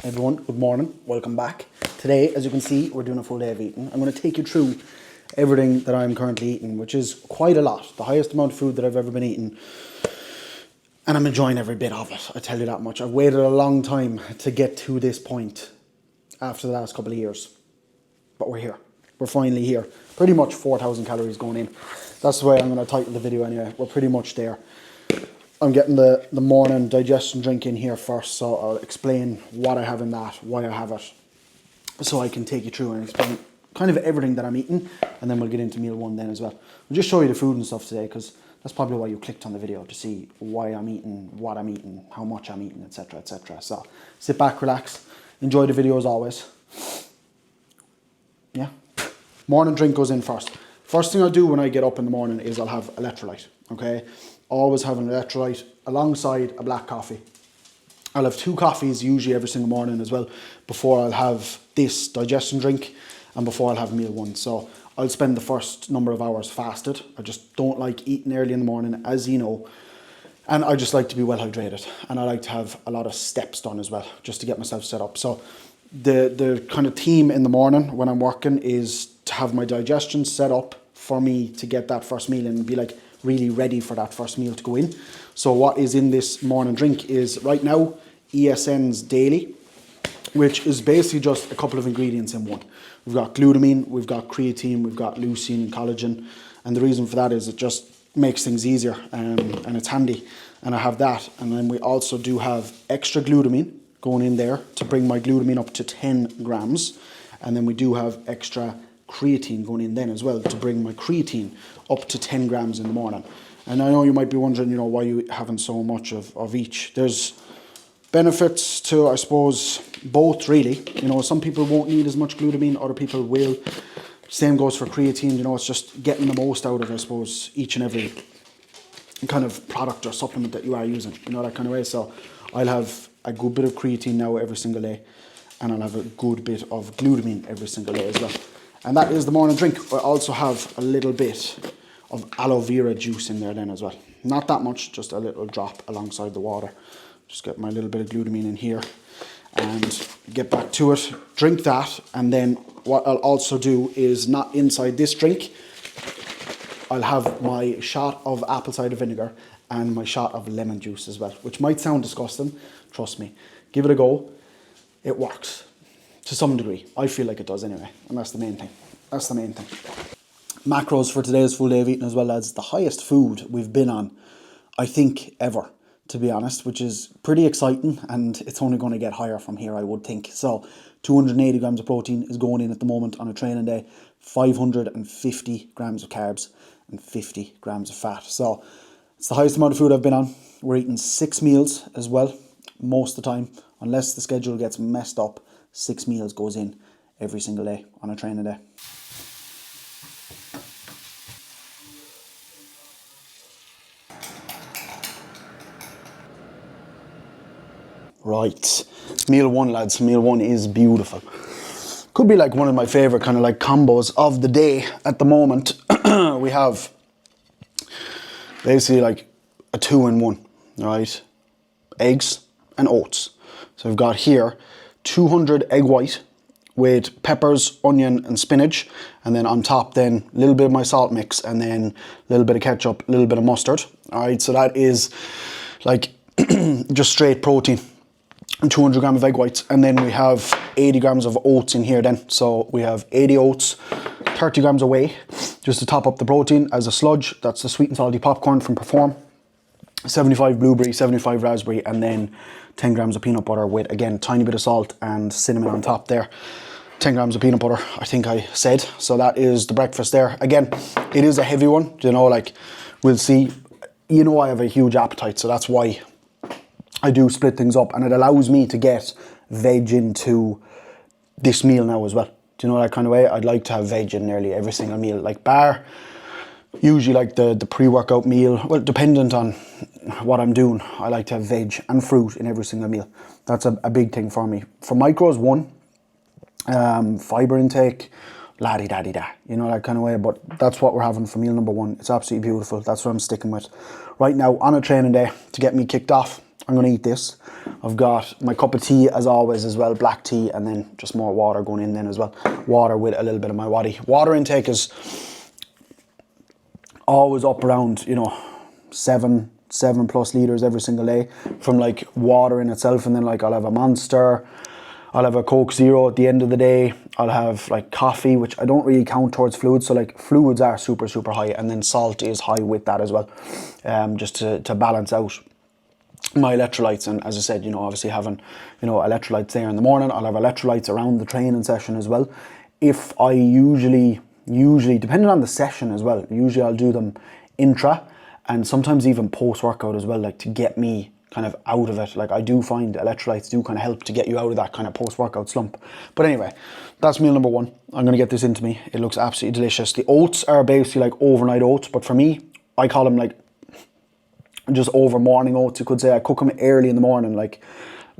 Everyone, good morning, welcome back. Today, as you can see, we're doing a full day of eating. I'm going to take you through everything that I'm currently eating, which is quite a lot, the highest amount of food that I've ever been eating. And I'm enjoying every bit of it, I tell you that much. I've waited a long time to get to this point after the last couple of years. But we're here, we're finally here. Pretty much 4,000 calories going in. That's the way I'm going to title the video anyway, we're pretty much there. I'm getting the morning digestion drink in here first, so I'll explain what I have in that, why I have it, so I can take you through and explain kind of everything that I'm eating, and then we'll get into meal one then as well. I'll just show you the food and stuff today, because that's probably why you clicked on the video, to see why I'm eating, what I'm eating, how much I'm eating, etc, etc. So sit back, relax, enjoy the video as always. Yeah, morning drink goes in first. First thing I'll do when I get up in the morning is I'll have electrolyte, okay? Always have an electrolyte alongside a black coffee. I'll have 2 coffees usually every single morning as well before I'll have this digestion drink and before I'll have meal one. So I'll spend the first number of hours fasted. I just don't like eating early in the morning, as you know. And I just like to be well hydrated. And I like to have a lot of steps done as well, just to get myself set up. So the kind of theme in the morning when I'm working is to have my digestion set up for me to get that first meal in and be like really ready for that first meal to go in. So what is in this morning drink is right now ESN's Daily, which is basically just a couple of ingredients in one. We've got glutamine, we've got creatine, we've got leucine and collagen. And the reason for that is it just makes things easier and it's handy. And I have that. And then we also do have extra glutamine going in there to bring my glutamine up to 10 grams. And then we do have extra creatine going in then as well to bring my creatine up to 10 grams in the morning. And I know you might be wondering, you know, why you having so much of each. There's benefits to, I suppose, both really. You know, some people won't need as much glutamine, other people will. Same goes for creatine, you know, it's just getting the most out of, I suppose, each and every kind of product or supplement that you are using, you know, that kind of way. So I'll have a good bit of creatine now every single day, and I'll have a good bit of glutamine every single day as well. And that is the morning drink. I also have a little bit of aloe vera juice in there then as well. Not that much, just a little drop alongside the water. Just get my little bit of glutamine in here and get back to it. Drink that, and then what I'll also do is, not inside this drink, I'll have my shot of apple cider vinegar and my shot of lemon juice as well, which might sound disgusting. Trust me, give it a go. It works. To some degree. I feel like it does anyway. And that's the main thing. That's the main thing. Macros for today's full day of eating as well, lads. The highest food we've been on, I think, ever, to be honest, which is pretty exciting. And it's only going to get higher from here, I would think. So 280 grams of protein is going in at the moment on a training day. 550 grams of carbs and 50 grams of fat. So it's the highest amount of food I've been on. We're eating 6 meals as well, most of the time. Unless the schedule gets messed up, 6 meals goes in every single day on a training day. Right, meal one, lads. Meal one is beautiful. Could be like one of my favorite kind of like combos of the day at the moment. We have basically like a 2-in-1, right? Eggs and oats. So we've got here 200 egg white with peppers, onion and spinach, and then on top then a little bit of my salt mix, and then a little bit of ketchup, a little bit of mustard. All right, so that is like just straight protein. And 200 grams of egg whites, and then we have 80 grams of oats in here then. So we have 80 oats, 30 grams of whey, just to top up the protein as a sludge. That's the sweet and salty popcorn from Perform. 75 blueberry, 75 raspberry, and then 10 grams of peanut butter with, again, tiny bit of salt and cinnamon on top there. 10 grams of peanut butter, I think I said. So that is the breakfast there. Again, it is a heavy one, you know, like we'll see. You know, I have a huge appetite, so that's why I do split things up, and it allows me to get veg into this meal now as well. Do you know that kind of way? I'd like to have veg in nearly every single meal, like bar, usually like the pre-workout meal, well, dependent on what I'm doing, I like to have veg and fruit in every single meal. That's a big thing for me. For micros, 1, fibre intake, la-di-da-di-da, you know, that kind of way, but that's what we're having for meal number 1. It's absolutely beautiful. That's what I'm sticking with right now on a training day to get me kicked off. I'm going to eat this. I've got my cup of tea as always as well, black tea, and then just more water going in then as well. Water with a little bit of my waddy. Water intake is always up around, you know, 7+ litres every single day from like water in itself. And then like I'll have a Monster, I'll have a Coke Zero at the end of the day. I'll have like coffee, which I don't really count towards fluids. So like fluids are super high, and then salt is high with that as well, just to balance out my electrolytes. And as I said, you know, obviously having, you know, electrolytes there in the morning. I'll have electrolytes around the training session as well. If I usually depending on the session as well, usually I'll do them intra and sometimes even post-workout as well, like to get me kind of out of it. Like I do find electrolytes do kind of help to get you out of that kind of post-workout slump. But anyway, that's meal number 1. I'm going to get this into me. It looks absolutely delicious. The oats are basically like overnight oats, but for me, I call them like just over morning oats. You could say I cook them early in the morning, like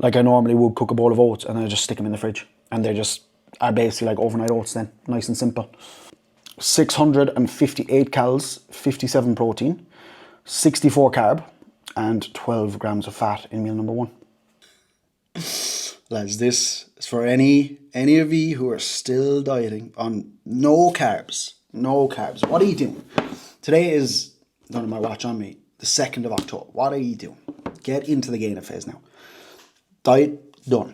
I normally would cook a bowl of oats, and then I just stick them in the fridge, and they just are basically like overnight oats then, nice and simple. 658 calories, 57 protein, 64 carb, and 12 grams of fat in meal number 1. Lads, this is for any of you who are still dieting on no carbs. No carbs. What are you doing? Today is, don't have my watch on me, the 2nd of October. What are you doing? Get into the gainer phase now. Diet done.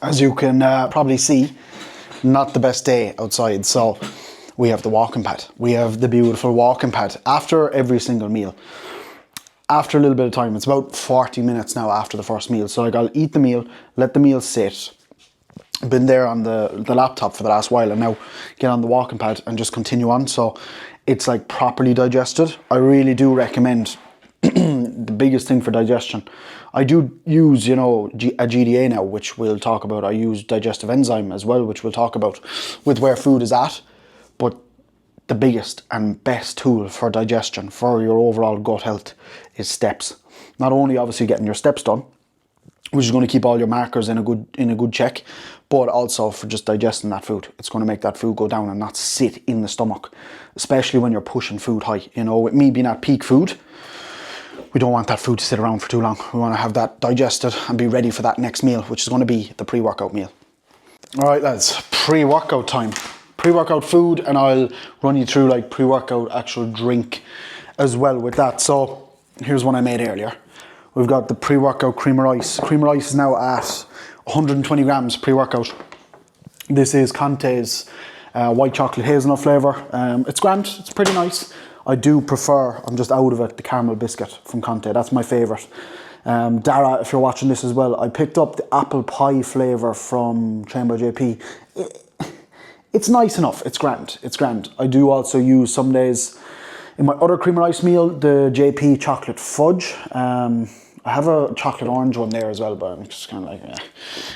As you can probably see, not the best day outside, so we have the walking pad. We have the beautiful walking pad after every single meal. After a little bit of time, it's about 40 minutes now after the first meal. So like I'll eat the meal, let the meal sit. Been there on the laptop for the last while, and now get on the walking pad and just continue on. So it's like properly digested. I really do recommend the biggest thing for digestion. I do use, you know, a GDA now, which we'll talk about. I use digestive enzyme as well, which we'll talk about with where food is at. But the biggest and best tool for digestion, for your overall gut health, is steps. Not only obviously getting your steps done, which is going to keep all your markers in a good check, but also for just digesting that food. It's going to make that food go down and not sit in the stomach, especially when you're pushing food high. You know, with me being at peak food, we don't want that food to sit around for too long. We want to have that digested and be ready for that next meal, which is going to be the pre-workout meal. All right, lads, pre-workout time. Pre-workout food, and I'll run you through like pre-workout actual drink as well with that. So here's one I made earlier. We've got the pre-workout cream of rice. Cream of rice is now at 120 grams pre-workout. This is Conte's white chocolate hazelnut flavour. It's grand, it's pretty nice. I do prefer, I'm just out of it, the caramel biscuit from Conte. That's my favourite. Dara, if you're watching this as well, I picked up the apple pie flavour from Train by JP. It's nice enough, it's grand, it's grand. I do also use some days, in my other cream of rice meal, the JP chocolate fudge. I have a chocolate orange one there as well, but I'm just kind of like,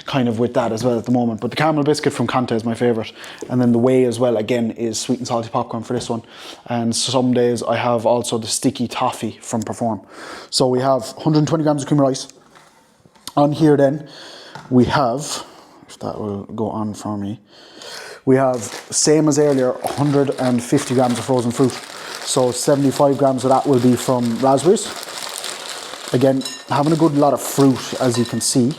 kind of with that as well at the moment. But the caramel biscuit from Conte is my favourite. And then the whey as well, again, is sweet and salty popcorn for this one. And some days I have also the sticky toffee from Perform. So we have 120 grams of cream of rice. On here then, we have, if that will go on for me, we have, same as earlier, 150 grams of frozen fruit. So 75 grams of that will be from raspberries. Again, having a good lot of fruit, as you can see.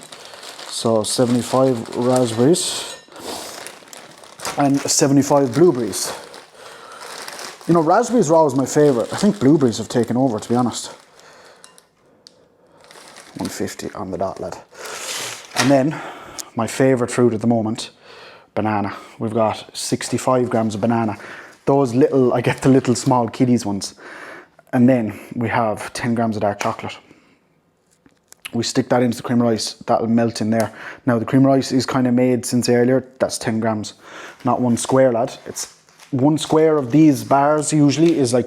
So 75 raspberries and 75 blueberries. You know, raspberries are always my favourite. I think blueberries have taken over, to be honest. 150 on the dot, lad. And then, my favourite fruit at the moment, banana. We've got 65 grams of banana. Those little, I get the little small kiddies ones. And then we have 10 grams of dark chocolate. We stick that into the cream of rice, that'll melt in there. Now the cream of rice is kind of made since earlier, that's 10 grams. Not one square, lad. It's one square of these bars usually is like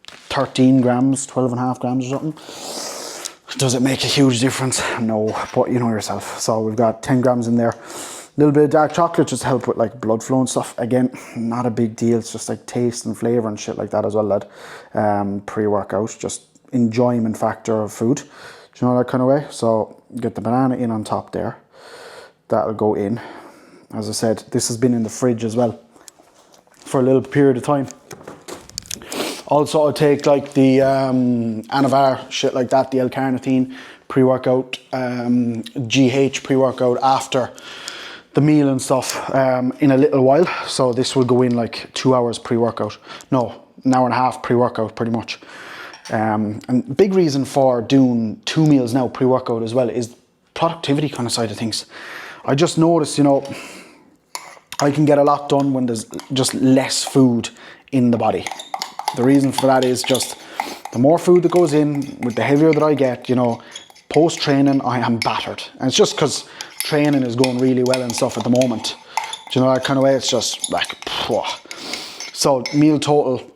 13 grams, 12.5 grams or something. Does it make a huge difference? No, but you know yourself. So we've got 10 grams in there. A little bit of dark chocolate just to help with like blood flow and stuff. Again, not a big deal. It's just like taste and flavour and shit like that as well, lad. Pre-workout, just enjoyment factor of food. Do you know, that kind of way? So get the banana in on top there. That'll go in. As I said, this has been in the fridge as well for a little period of time. Also, I take like the Anavar, shit like that, the L-carnitine pre-workout, GH pre-workout after the meal and stuff in a little while. So this will go in like 2 hours pre-workout. No, an hour and a half pre-workout pretty much. And big reason for doing 2 meals now pre-workout as well is productivity kind of side of things. I just noticed, you know, I can get a lot done when there's just less food in the body. The reason for that is just the more food that goes in, with the heavier that I get, you know, post-training I am battered. And it's just because training is going really well and stuff at the moment. Do you know that kind of way? It's just like, phew. So meal total,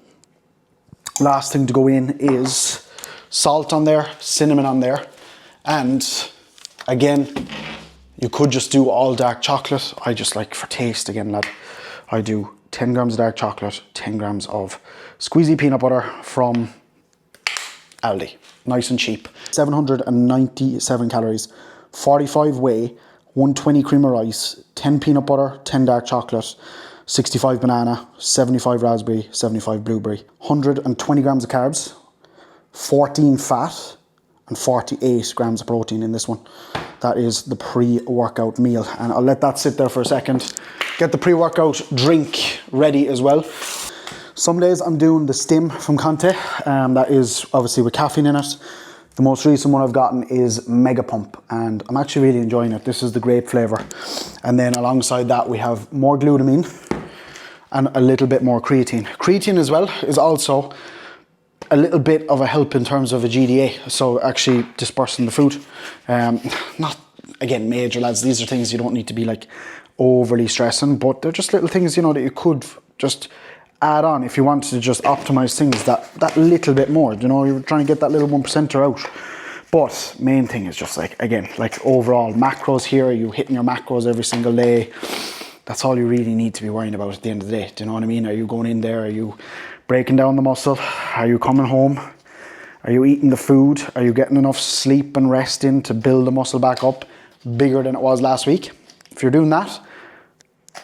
last thing to go in is salt on there, cinnamon on there, and again, you could just do all dark chocolate. I just like for taste again, lad. I do 10 grams of dark chocolate, 10 grams of squeezy peanut butter from Aldi. Nice and cheap. 797 calories, 45 whey, 120 cream of rice, 10 peanut butter, 10 dark chocolate, 65 banana, 75 raspberry, 75 blueberry, 120 grams of carbs, 14 fat, and 48 grams of protein in this one. That is the pre-workout meal. And I'll let that sit there for a second. Get the pre-workout drink ready as well. Some days I'm doing the Stim from Conte. That is obviously with caffeine in it. The most recent one I've gotten is Mega Pump, and I'm actually really enjoying it. This is the grape flavor. And then alongside that, we have more glutamine and a little bit more creatine. Creatine as well is also a little bit of a help in terms of a GDA, so actually dispersing the food. Not, again, major, lads. These are things you don't need to be like overly stressing, but they're just little things, you know, that you could just add on if you wanted to just optimize things that little bit more. You know, you're trying to get that little 1%er out. But main thing is just like, again, like overall macros here. Are you hitting your macros every single day? That's all you really need to be worrying about at the end of the day. Do you know what I mean? Are you going in there? Are you breaking down the muscle? Are you coming home? Are you eating the food? Are you getting enough sleep and rest in to build the muscle back up bigger than it was last week? If you're doing that,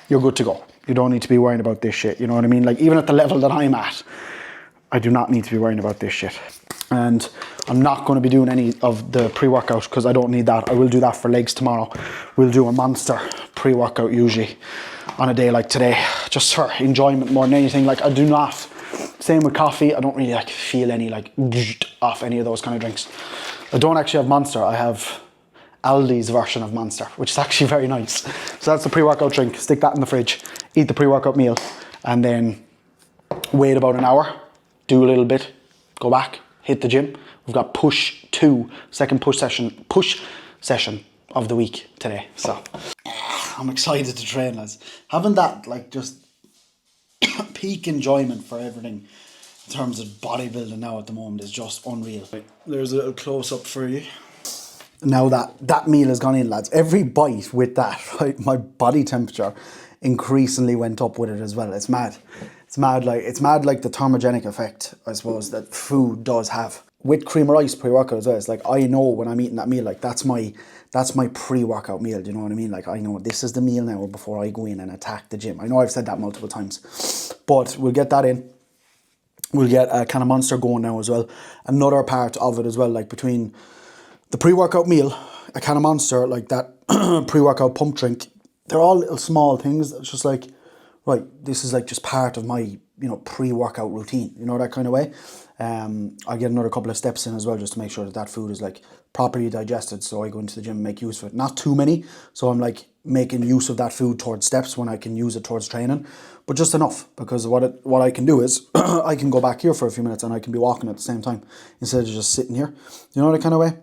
you're good to go. You don't need to be worrying about this shit. You know what I mean? Like, even at the level that I'm at, I do not need to be worrying about this shit. And I'm not going to be doing any of the pre-workout because I don't need that. I will do that for legs tomorrow. We'll do a Monster pre-workout usually on a day like today, just for enjoyment more than anything. Like, I do not, same with coffee, I don't really like feel any like off any of those kind of drinks. I don't actually have Monster. I have Aldi's version of Monster, which is actually very nice. So that's the pre-workout drink. Stick that in the fridge, eat the pre-workout meal, and then wait about an hour, do a little bit, go back, hit the gym. We've got push 2, second push session of the week today. So I'm excited to train, lads. Having that like just peak enjoyment for everything in terms of bodybuilding now at the moment is just unreal. There's a little close up for you. Now that meal has gone in, lads, every bite with that, right, my body temperature increasingly went up with it as well. It's mad. It's mad like the thermogenic effect, I suppose, that food does have. With cream of rice pre-workout as well, it's like, I know when I'm eating that meal, like that's my pre-workout meal, do you know what I mean? Like, I know this is the meal now before I go in and attack the gym. I know I've said that multiple times, but we'll get that in. We'll get a kind of Monster going now as well. Another part of it as well, like between the pre-workout meal, a can of Monster, like that pre-workout pump drink, they're all little small things. It's just like, right, this is like just part of my, you know, pre-workout routine, you know, that kind of way. I get another couple of steps in as well just to make sure that food is like properly digested, so I go into the gym and make use of it. Not too many, so I'm like making use of that food towards steps when I can use it towards training, but just enough, because what I can do is I can go back here for a few minutes and I can be walking at the same time instead of just sitting here, you know, that kind of way.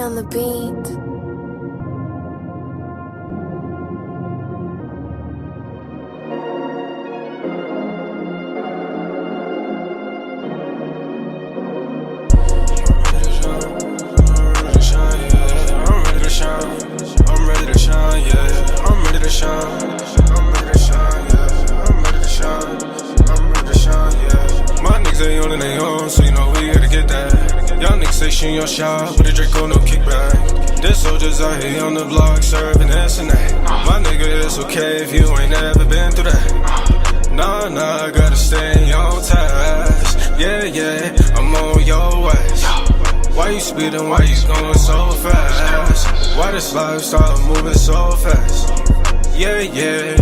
On the beat. I'm ready to shine, yeah. I'm ready to shine, yeah. niggas, they on and they on, so you know we here to get that. Young niggas say shoot your shot, with a Draco, no kickback. There's soldiers out here on the block, serving this and that. My nigga, it's okay if you ain't never been through that. Nah, I gotta stay on task. Yeah, I'm on your ass. Why you speeding, why you going so fast? Why this lifestyle moving so fast? Yeah,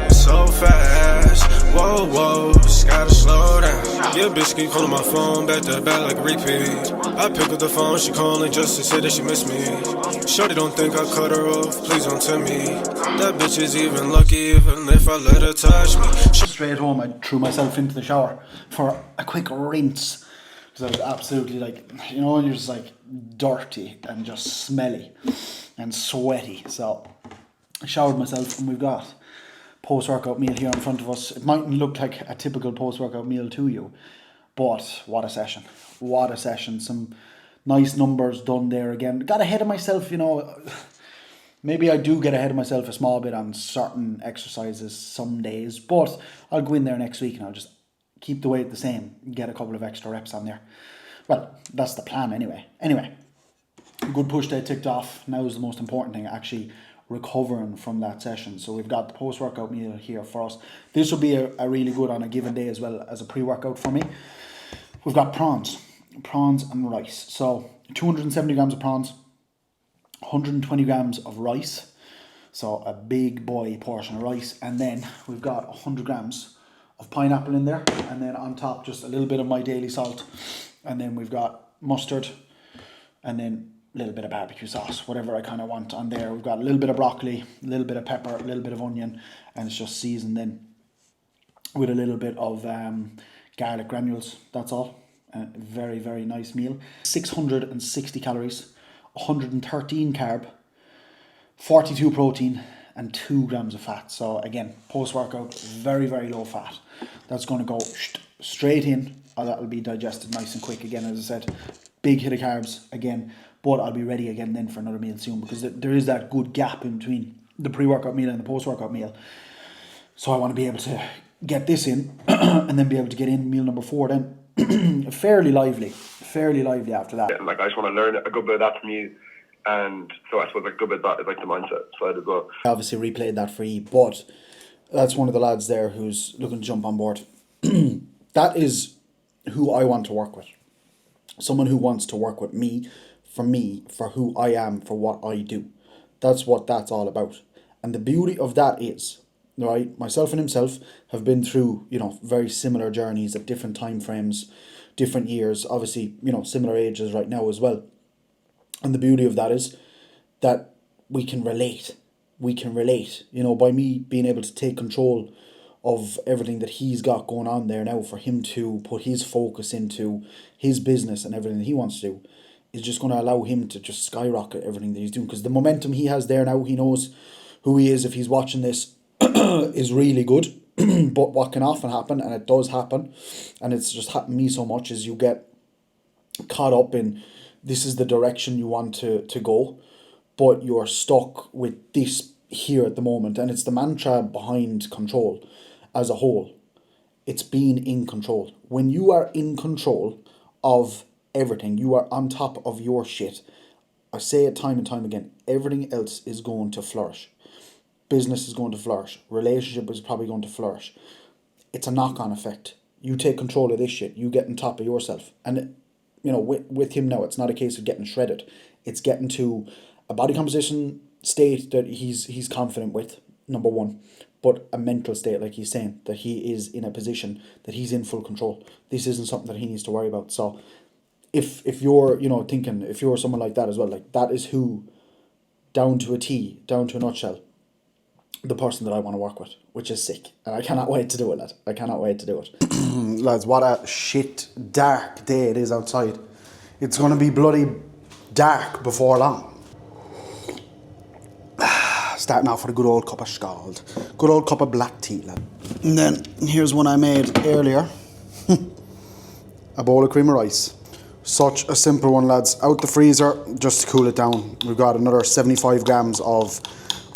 so fast. Whoa, just gotta slow down. Yeah, bitch keep calling my phone back to back like a repeat. I pick up the phone, she calling just to say that she miss me. Shorty don't think I cut her off, please don't tell me. That bitch is even lucky even if I let her touch me. Straight home, I threw myself into the shower for a quick rinse. Because I was absolutely like, you know, you're just like dirty and just smelly and sweaty. So I showered myself and we've got post-workout meal here in front of us. It mightn't look like a typical post-workout meal to you, but what a session. What a session. Some nice numbers done there again. Got ahead of myself, you know. Maybe I do get ahead of myself a small bit on certain exercises some days, but I'll go in there next week and I'll just keep the weight the same, get a couple of extra reps on there. Well, that's the plan anyway. Anyway, good push day ticked off. Now is the most important thing, actually recovering from that session. So we've got the post-workout meal here for us. This will be a really good on a given day as well as a pre-workout for me. We've got prawns and rice. So 270 grams of prawns, 120 grams of rice. So a big boy portion of rice. And then we've got 100 grams of pineapple in there. And then on top, just a little bit of my daily salt. And then we've got mustard and then a little bit of barbecue sauce, whatever I kind of want on there. We've got a little bit of broccoli, a little bit of pepper, a little bit of onion, and it's just seasoned in with a little bit of garlic granules. That's all. Very, very nice meal. 660 calories, 113 carb, 42 protein, and 2 grams of fat. So again, post-workout, very, very low fat. That's going to go straight in. That'll be digested nice and quick again, as I said. Big hit of carbs again. But I'll be ready again then for another meal soon, because there is that good gap in between the pre-workout meal and the post-workout meal. So I want to be able to get this in and then be able to get in meal number 4 then. fairly lively after that. Yeah, like I just want to learn a good bit of that from you, and so I suppose like a good bit of that is like the mindset side as well. I obviously replayed that for you, but that's one of the lads there who's looking to jump on board. That is who I want to work with. Someone who wants to work with me, for who I am, for what I do. That's what that's all about. And the beauty of that is, right, myself and himself have been through, you know, very similar journeys at different time frames, different years, obviously, you know, similar ages right now as well. And the beauty of that is that we can relate. You know, by me being able to take control of everything that he's got going on there now, for him to put his focus into his business and everything that he wants to do, is just going to allow him to just skyrocket everything that he's doing. Because the momentum he has there now, he knows who he is if he's watching this, is really good. But what can often happen, and it does happen, and it's just happened to me so much, is you get caught up in this is the direction you want to go, but you're stuck with this here at the moment. And it's the mantra behind control as a whole. It's being in control. When you are in control of everything, you are on top of your shit. I say it time and time again, everything else is going to flourish. Business is going to flourish. Relationship is probably going to flourish. It's a knock-on effect. You take control of this shit. You get on top of yourself. And, you know, with him now, it's not a case of getting shredded. It's getting to a body composition state that he's confident with, number one. But a mental state, like he's saying, that he is in a position that he's in full control. This isn't something that he needs to worry about. So if you're, you know, thinking, if you're someone like that as well, like that is who, down to a T, down to a nutshell, the person that I want to work with, which is sick. And I cannot wait to do it, lad. I cannot wait to do it. Lads, what a shit dark day it is outside. It's going to be bloody dark before long. Starting off with a good old cup of scald. Good old cup of black tea, lad. And then here's one I made earlier. A bowl of cream of rice. Such a simple one, lads. Out the freezer, just to cool it down. We've got another 75 grams of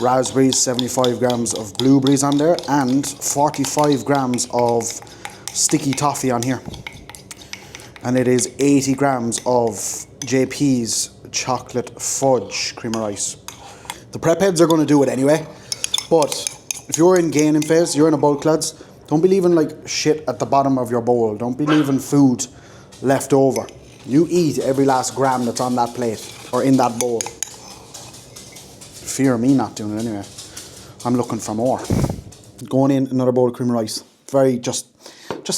raspberries, 75 grams of blueberries on there, and 45 grams of sticky toffee on here. And it is 80 grams of JP's chocolate fudge cream of rice. The prep heads are going to do it anyway, but if you're in gaining phase, you're in a bulk, lads, don't be leaving like shit at the bottom of your bowl. Don't be leaving food left over. You eat every last gram that's on that plate or in that bowl. Fear me not doing it anyway. I'm looking for more. Going in another bowl of cream of rice. Very just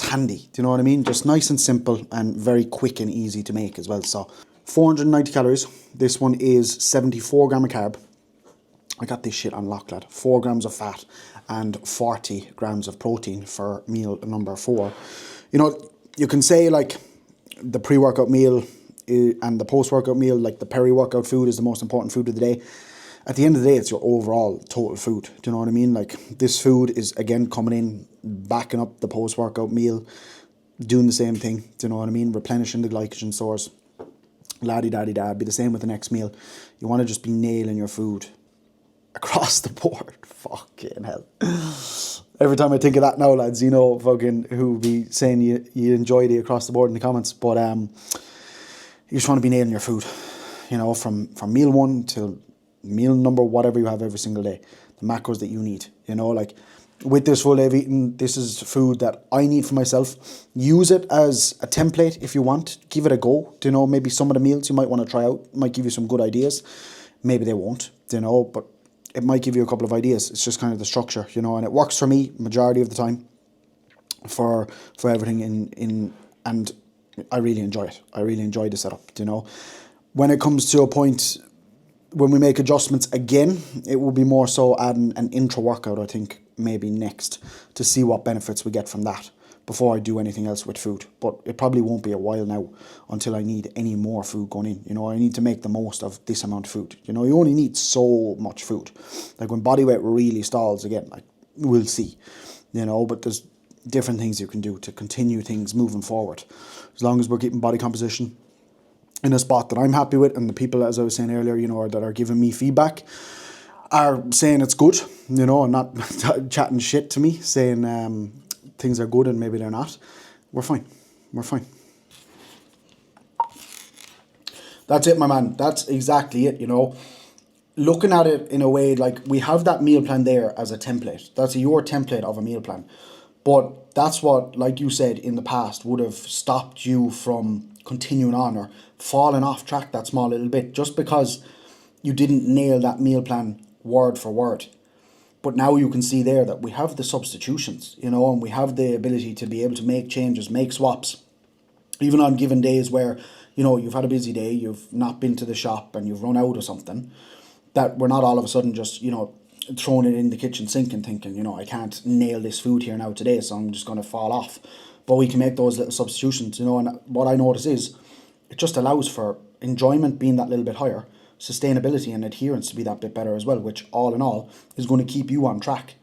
handy, do you know what I mean? Just nice and simple and very quick and easy to make as well. So 490 calories. This one is 74 gram of carb. I got this shit on lock, lad. 4 grams of fat and 40 grams of protein for meal number 4. You know, you can say like the pre-workout meal and the post-workout meal, like the peri-workout food is the most important food of the day. At the end of the day, it's your overall total food. Do you know what I mean? Like this food is again coming in, backing up the post-workout meal, doing the same thing. Do you know what I mean? Replenishing the glycogen stores. La-di-da-di-da. Be the same with the next meal. You want to just be nailing your food across the board. Fucking hell. Every time I think of that now, lads, you know, fucking who be saying you enjoy the across the board in the comments, but you just want to be nailing your food, you know, from meal 1 till meal number whatever you have every single day. The macros that you need, you know, like with this full day of eating, this is food that I need for myself. Use it as a template if you want. Give it a go. You know, maybe some of the meals you might want to try out might give you some good ideas. Maybe they won't, you know, but it might give you a couple of ideas. It's just kind of the structure, you know, and it works for me majority of the time for everything in and I really enjoy it. I really enjoy the setup, you know. When it comes to a point when we make adjustments again, it will be more so adding an intra workout, I think, maybe next, to see what benefits we get from that before I do anything else with food. But it probably won't be a while now until I need any more food going in. You know, I need to make the most of this amount of food. You know, you only need so much food. Like when body weight really stalls again, like we'll see, you know, but there's different things you can do to continue things moving forward. As long as we're keeping body composition in a spot that I'm happy with, and the people, as I was saying earlier, you know, that are giving me feedback are saying it's good, you know, and not chatting shit to me, saying things are good and maybe they're not. We're fine. We're fine. That's it, my man. That's exactly it, you know. Looking at it in a way, like we have that meal plan there as a template. That's your template of a meal plan. But that's what, like you said, in the past would have stopped you from continuing on or falling off track that small little bit just because you didn't nail that meal plan word for word. But now you can see there that we have the substitutions, you know, and we have the ability to be able to make changes, make swaps, even on given days where, you know, you've had a busy day, you've not been to the shop and you've run out of something, that we're not all of a sudden just, you know, throwing it in the kitchen sink and thinking, you know, I can't nail this food here now today, so I'm just going to fall off. But we can make those little substitutions, you know, and what I notice is it just allows for enjoyment being that little bit higher, sustainability and adherence to be that bit better as well, which all in all is going to keep you on track.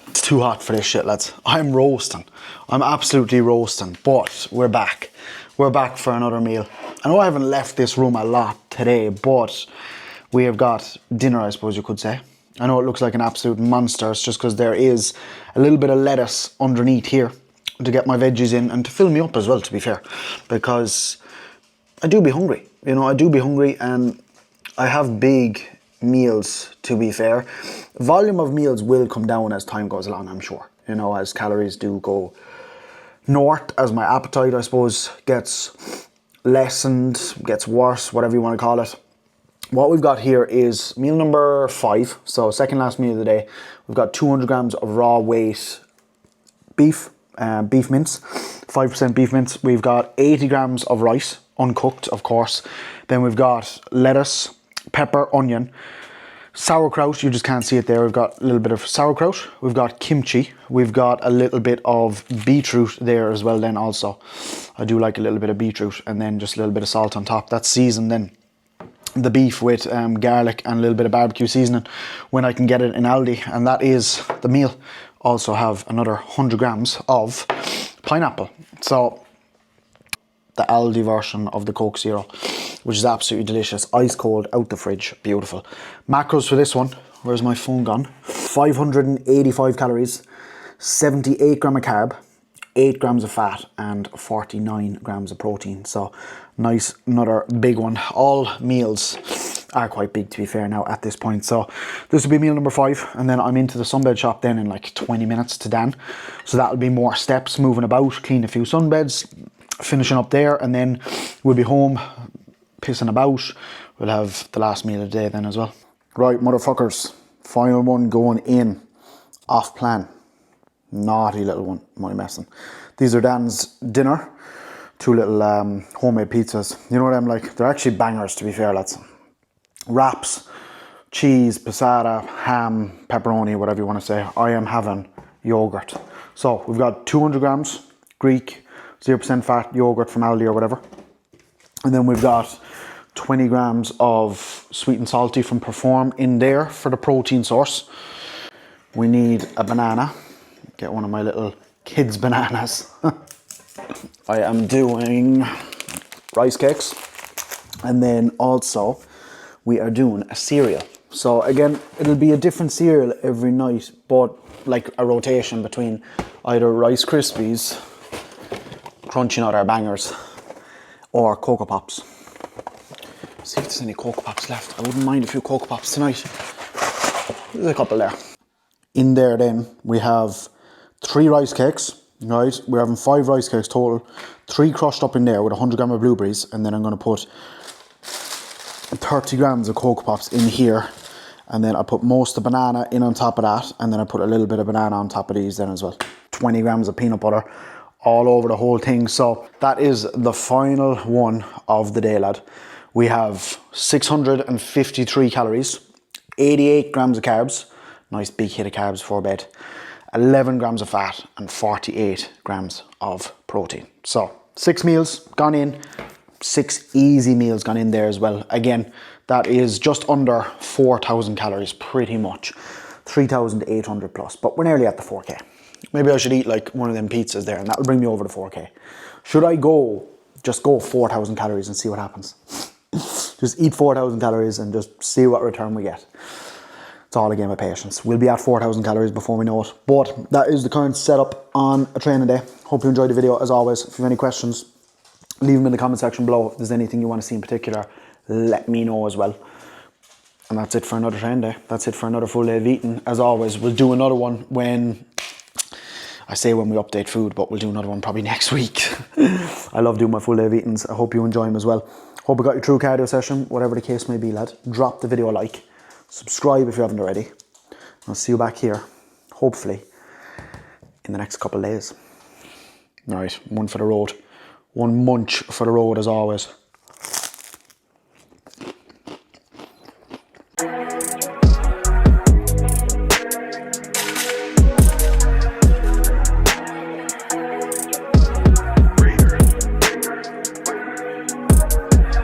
It's too hot for this shit, lads. I'm roasting. I'm absolutely roasting, but we're back. We're back for another meal. I know I haven't left this room a lot today, but we have got dinner, I suppose you could say. I know it looks like an absolute monster. It's just because there is a little bit of lettuce underneath here to get my veggies in and to fill me up as well, to be fair, because I do be hungry. You know, I do be hungry and I have big meals, to be fair. Volume of meals will come down as time goes along, I'm sure. You know, as calories do go north, as my appetite, I suppose, gets lessened, gets worse, whatever you want to call it. What we've got here is meal number 5, so second last meal of the day. We've got 200 grams of raw weight beef, beef mince, 5% beef mince. We've got 80 grams of rice, uncooked, of course. Then we've got lettuce, pepper, onion, sauerkraut. You just can't see it there. We've got a little bit of sauerkraut. We've got kimchi. We've got a little bit of beetroot there as well then also. I do like a little bit of beetroot, and then just a little bit of salt on top. That's seasoned then. The beef with garlic and a little bit of barbecue seasoning when I can get it in Aldi, and that is the meal. Also have another 100 grams of pineapple. So the Aldi version of the Coke Zero, which is absolutely delicious, ice cold out the fridge, beautiful. Macros for this one, where's my phone gone? 585 calories, 78 gram of carb, 8 grams of fat and 49 grams of protein. So nice, another big one. All meals are quite big, to be fair, now at this point. So this will be meal number 5, and then I'm into the sunbed shop then in like 20 minutes to Dan. So that'll be more steps, moving about, clean a few sunbeds, finishing up there, and then we'll be home pissing about. We'll have the last meal of the day then as well. Right, motherfuckers, final one going in, off plan. Naughty little one, my messing. These are Dan's dinner. 2 little homemade pizzas. You know what I'm like? They're actually bangers, to be fair, lads. Wraps, cheese, passata, ham, pepperoni, whatever you want to say. I am having yogurt. So we've got 200 grams Greek, 0% fat yogurt from Aldi or whatever. And then we've got 20 grams of sweet and salty from Perform in there for the protein source. We need a banana. Get one of my little kids' bananas. I am doing rice cakes. And then also we are doing a cereal. So again, it'll be a different cereal every night, but like a rotation between either Rice Krispies, Crunchy Nut or Bangers, or Cocoa Pops. See if there's any Cocoa Pops left. I wouldn't mind a few Cocoa Pops tonight. There's a couple there. In there then, we have 3 rice cakes, right? We're having 5 rice cakes total. 3 crushed up in there with 100 grams of blueberries, and then I'm going to put 30 grams of Cocoa Pops in here, and then I put most of the banana in on top of that, and then I put a little bit of banana on top of these then as well. 20 grams of peanut butter all over the whole thing. So that is the final one of the day, lad. We have 653 calories, 88 grams of carbs, nice big hit of carbs before bed, 11 grams of fat and 48 grams of protein. So 6 meals gone in, 6 easy meals gone in there as well. Again, that is just under 4,000 calories pretty much, 3,800 plus, but we're nearly at the 4K. Maybe I should eat like one of them pizzas there and that'll bring me over to 4K. Should I just go 4,000 calories and see what happens? Just eat 4,000 calories and just see what return we get. It's all a game of patience. We'll be at 4,000 calories before we know it. But that is the current setup on a training day. Hope you enjoyed the video as always. If you have any questions, leave them in the comment section below. If there's anything you want to see in particular, let me know as well. And that's it for another training day. That's it for another full day of eating. As always, we'll do another one when we update food, but we'll do another one probably next week. I love doing my full day of eatings. I hope you enjoy them as well. Hope I got you through a cardio session, whatever the case may be, lad. Drop the video a like. Subscribe if you haven't already. I'll see you back here, hopefully, in the next couple of days. All right, one for the road. One munch for the road as always.